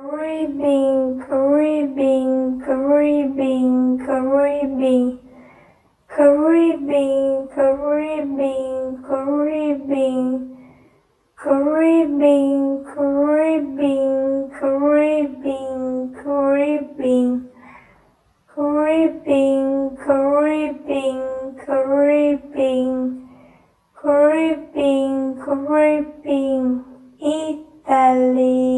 Creepin, creepin, creepin, creepin, creepin, creepin, creepin, creepin, creepin, creepin, creepin, creepin, creepin, creepin, creepin, creepin, Italy.